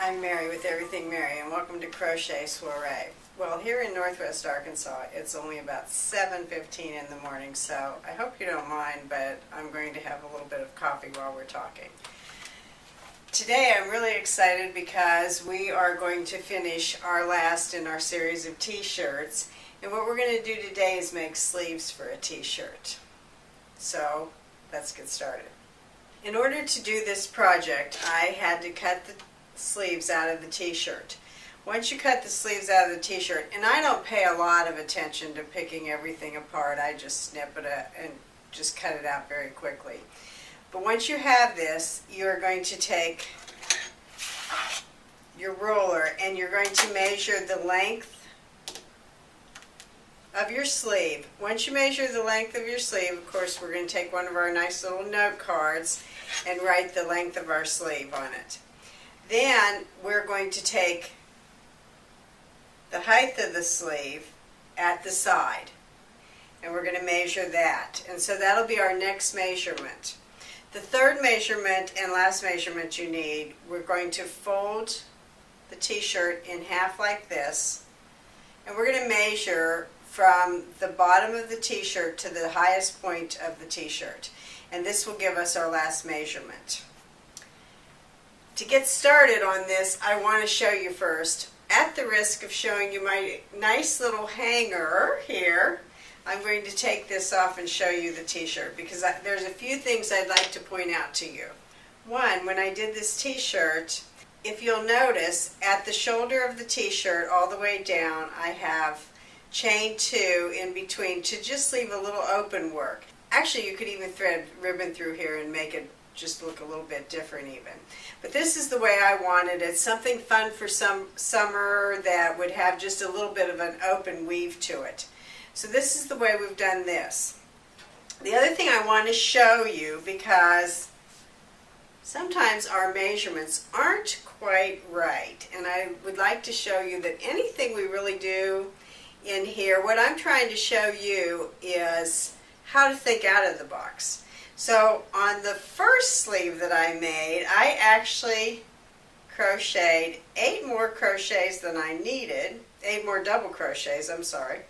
I'm Mary with Everything Mary, and welcome to Crochet Soiree. Well, here in Northwest Arkansas, it's only about 7:15 in the morning, so I hope you don't mind, but I'm going to have a little bit of coffee while we're talking. Today I'm really excited because we are going to finish our last in our series of t-shirts, and what we're going to do today is make sleeves for a t-shirt. So let's get started. In order to do this project, I had to cut the sleeves out of the t-shirt. Once you cut the sleeves out of the t-shirt, and I don't pay a lot of attention to picking everything apart, I just snip it and just cut it out very quickly. But once you have this, you're going to take your ruler and you're going to measure the length of your sleeve. Once you measure the length of your sleeve, of course, we're going to take one of our nice little note cards and write the length of our sleeve on it. Then we're going to take the height of the sleeve at the side, and we're going to measure that. And so that'll be our next measurement. The third measurement and last measurement you need, we're going to fold the t-shirt in half like this, and we're going to measure from the bottom of the t-shirt to the highest point of the t-shirt. And this will give us our last measurement. To get started on this, I want to show you first, at the risk of showing you my nice little hanger here, I'm going to take this off and show you the t-shirt because there's a few things I'd like to point out to you. One, when I did this t-shirt, if you'll notice, at the shoulder of the t-shirt all the way down, I have chain 2 in between to just leave a little open work. Actually, you could even thread ribbon through here and make it just look a little bit different even. But this is the way I wanted it, something fun for some summer that would have just a little bit of an open weave to it. So this is the way we've done this. The other thing I want to show you, because sometimes our measurements aren't quite right, and I would like to show you that anything we really do in here, what I'm trying to show you is how to think out of the box. So on the first sleeve that I made, I actually crocheted 8 more crochets than I needed, 8 more double crochets, I'm sorry,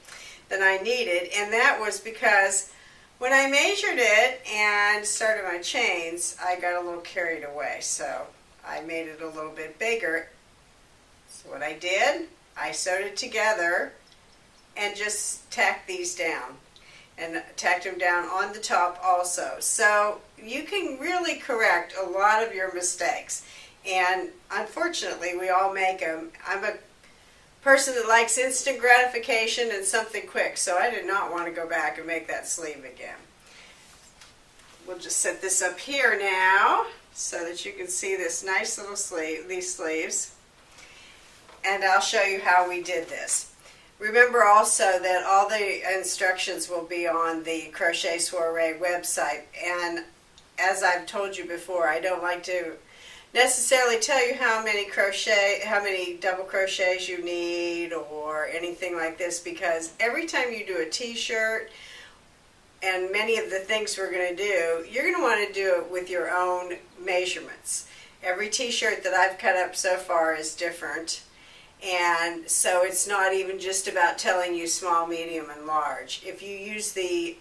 than I needed, and that was because when I measured it and started my chains, I got a little carried away, so I made it a little bit bigger. So what I did, I sewed it together and just tacked these down. And tacked them down on the top also. So you can really correct a lot of your mistakes. And unfortunately, we all make them. I'm a person that likes instant gratification and something quick, so I did not want to go back and make that sleeve again. We'll just set this up here now so that you can see this nice little sleeve, these sleeves. And I'll show you how we did this. Remember also that all the instructions will be on the Crochet Soiree website, and as I've told you before, I don't like to necessarily tell you how many double crochets you need or anything like this, because every time you do a t-shirt and many of the things we're going to do, you're going to want to do it with your own measurements. Every t-shirt that I've cut up so far is different. And so it's not even just about telling you small, medium, and large. If you use the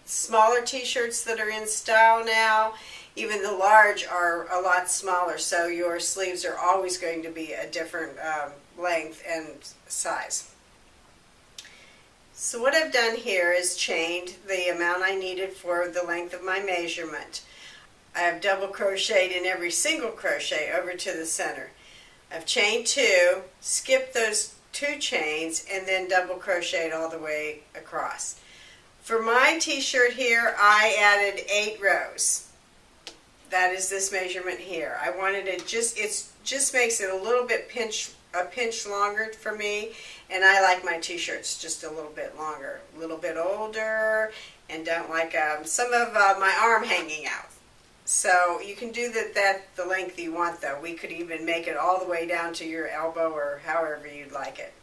smaller t-shirts that are in style now, even the large are a lot smaller, so your sleeves are always going to be a different length and size. So what I've done here is chained the amount I needed for the length of my measurement. I have double crocheted in every single crochet over to the center. I've chained 2, skipped those 2 chains, and then double crocheted all the way across. For my t-shirt here, I added 8 rows. That is this measurement here. I wanted it just makes it a little bit a pinch longer for me, and I like my t-shirts just a little bit longer, a little bit older, and don't like some of my arm hanging out. So you can do that the length you want, though. We could even make it all the way down to your elbow or however you'd like it.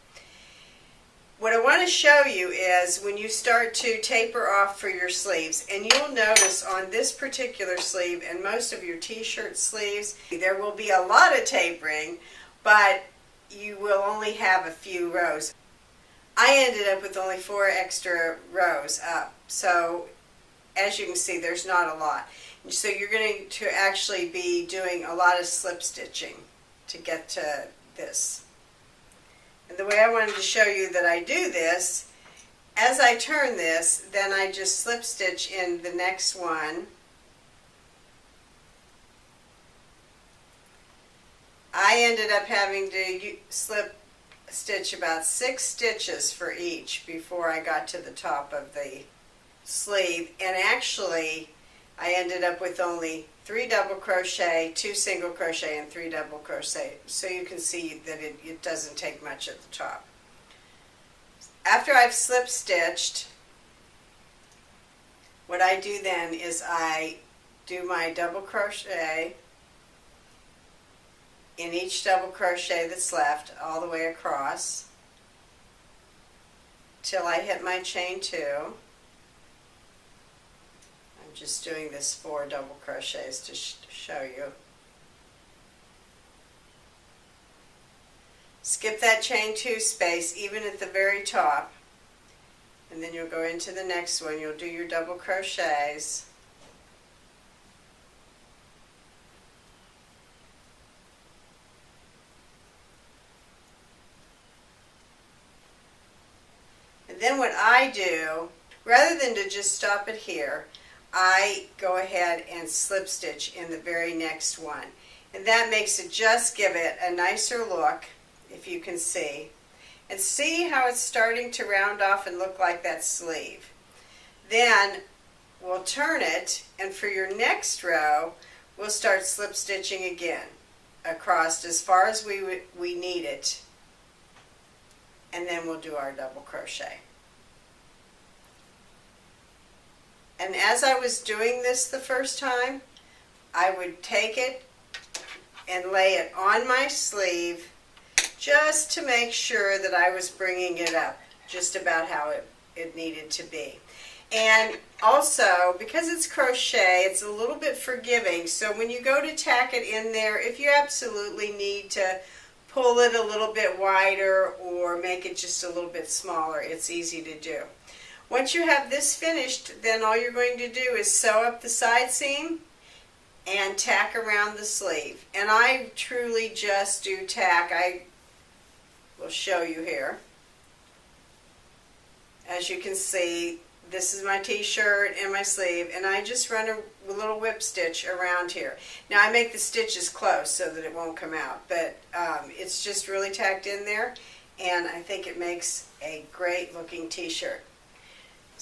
What I want to show you is when you start to taper off for your sleeves, and you'll notice on this particular sleeve and most of your t-shirt sleeves, there will be a lot of tapering, but you will only have a few rows. I ended up with only 4 extra rows up, so as you can see, there's not a lot. So you're going to actually be doing a lot of slip stitching to get to this. And the way I wanted to show you that I do this, as I turn this, then I just slip stitch in the next one. I ended up having to slip stitch about 6 stitches for each before I got to the top of the sleeve, and actually I ended up with only 3 double crochet, 2 single crochet, and 3 double crochet, so you can see that it doesn't take much at the top. After I've slip stitched, what I do then is I do my double crochet in each double crochet that's left all the way across till I hit my chain 2. I'm just doing this 4 double crochets to show you. Skip that chain 2 space even at the very top, and then you'll go into the next one. You'll do your double crochets. And then what I do, rather than to just stop it here, I go ahead and slip stitch in the very next one. And that makes it just give it a nicer look, if you can see. And see how it's starting to round off and look like that sleeve. Then we'll turn it, and for your next row, we'll start slip stitching again across as far as we need it. And then we'll do our double crochet. And as I was doing this the first time, I would take it and lay it on my sleeve just to make sure that I was bringing it up just about how it needed to be. And also, because it's crochet, it's a little bit forgiving, so when you go to tack it in there, if you absolutely need to pull it a little bit wider or make it just a little bit smaller, it's easy to do. Once you have this finished, then all you're going to do is sew up the side seam and tack around the sleeve. And I truly just do tack. I will show you here. As you can see, this is my t-shirt and my sleeve, and I just run a little whip stitch around here. Now I make the stitches close so that it won't come out, but it's just really tacked in there, and I think it makes a great looking t-shirt.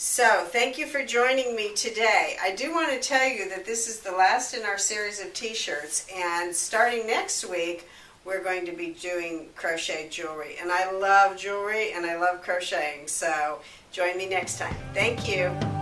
So, thank you for joining me today. I do want to tell you that this is the last in our series of t-shirts, and starting next week, we're going to be doing crochet jewelry. And I love jewelry and I love crocheting, so join me next time. Thank you.